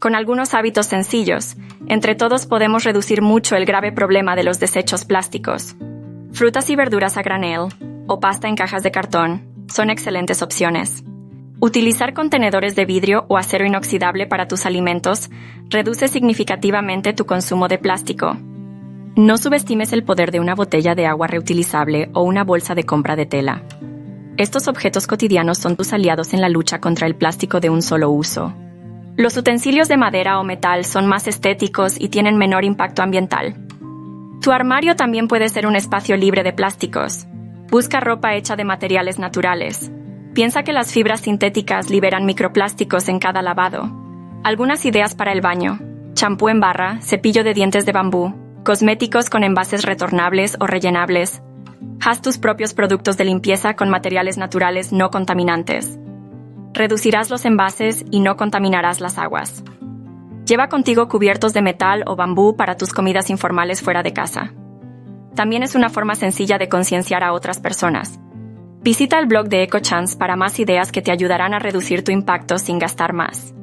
Con algunos hábitos sencillos, entre todos podemos reducir mucho el grave problema de los desechos plásticos. Frutas y verduras a granel o pasta en cajas de cartón son excelentes opciones. Utilizar contenedores de vidrio o acero inoxidable para tus alimentos reduce significativamente tu consumo de plástico. No subestimes el poder de una botella de agua reutilizable o una bolsa de compra de tela. Estos objetos cotidianos son tus aliados en la lucha contra el plástico de un solo uso. Los utensilios de madera o metal son más estéticos y tienen menor impacto ambiental. Tu armario también puede ser un espacio libre de plásticos. Busca ropa hecha de materiales naturales. Piensa que las fibras sintéticas liberan microplásticos en cada lavado. Algunas ideas para el baño: champú en barra, cepillo de dientes de bambú, cosméticos con envases retornables o rellenables. Haz tus propios productos de limpieza con materiales naturales no contaminantes. Reducirás los envases y no contaminarás las aguas. Lleva contigo cubiertos de metal o bambú para tus comidas informales fuera de casa. También es una forma sencilla de concienciar a otras personas. Visita el blog de EcoChance para más ideas que te ayudarán a reducir tu impacto sin gastar más.